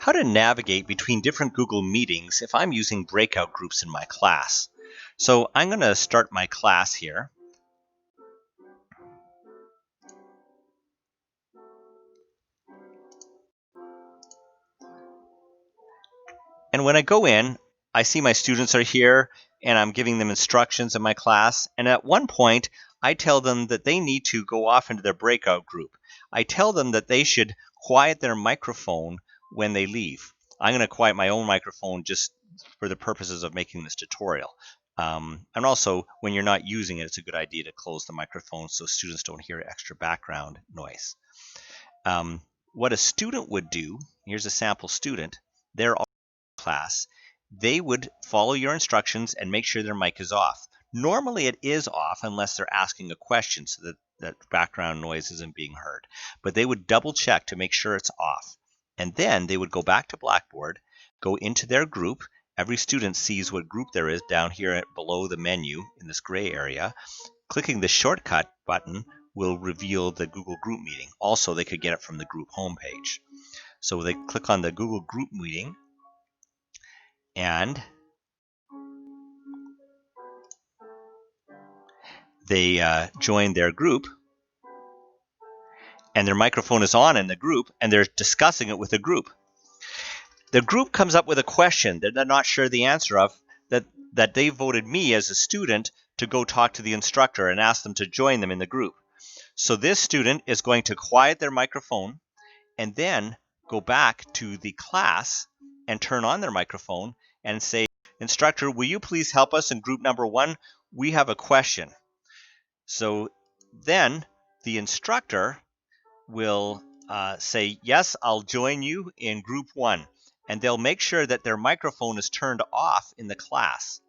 How to navigate between different Google meetings if I'm using breakout groups in my class. So I'm going to start my class here. And when I go in, I see my students are here and I'm giving them instructions in my class. And at one point, I tell them that they need to go off into their breakout group. I tell them that they should quiet their microphone when they leave. I'm going to quiet my own microphone just for the purposes of making this tutorial. And also, when you're not using it, it's a good idea to close the microphone so students don't hear extra background noise. What a student would do, here's a sample student, they're all in class, they would follow your instructions and make sure their mic is off. Normally it is off unless they're asking a question so that background noise isn't being heard. But they would double check to make sure it's off. And then they would go back to Blackboard, go into their group. Every student sees what group there is down here below the menu in this gray area. Clicking the shortcut button will reveal the Google Group meeting. Also, they could get it from the group homepage. So they click on the Google Group meeting and they join their group, and their microphone is on in the group, and they're discussing it with the group. The group comes up with a question that they're not sure the answer of, that they voted me as a student to go talk to the instructor and ask them to join them in the group. So this student is going to quiet their microphone and then go back to the class and turn on their microphone and say, "Instructor, will you please help us in group number 1? We have a question." So then the instructor will say, "Yes, I'll join you in group 1." And they'll make sure that their microphone is turned off in the class.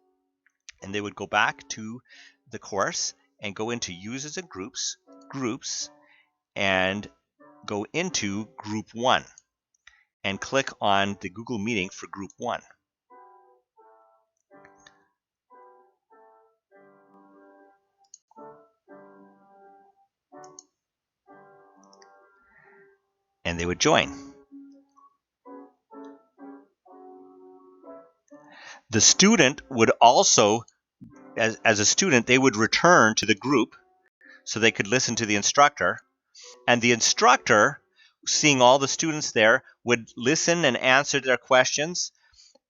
And they would go back to the course and go into Users and Groups, and go into Group 1 and click on the Google Meeting for Group 1. And they would join. The student would also, as a student, they would return to the group so they could listen to the instructor. And the instructor, seeing all the students there, would listen and answer their questions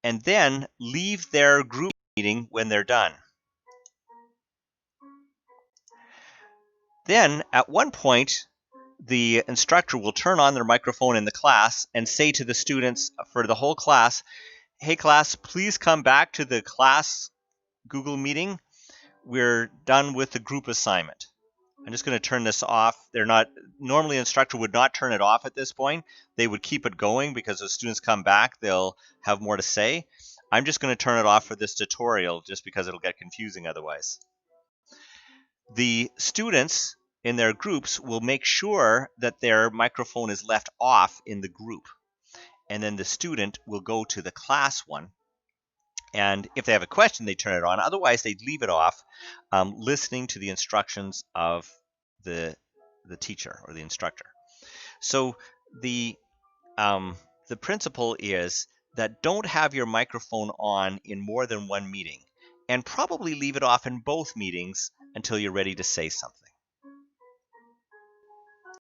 and then leave their group meeting when they're done. Then, at one point, the instructor will turn on their microphone in the class and say to the students for the whole class, "Hey class, please come back to the class Google meeting. We're done with the group assignment." I'm just going to turn this off. Normally, an instructor would not turn it off at this point. They would keep it going because as students come back, they'll have more to say. I'm just going to turn it off for this tutorial just because it'll get confusing otherwise. The students in their groups will make sure that their microphone is left off in the group. And then the student will go to the class one. And if they have a question, they turn it on. Otherwise, they'd leave it off, listening to the instructions of the teacher or the instructor. So the principle is that don't have your microphone on in more than one meeting, and probably leave it off in both meetings until you're ready to say something.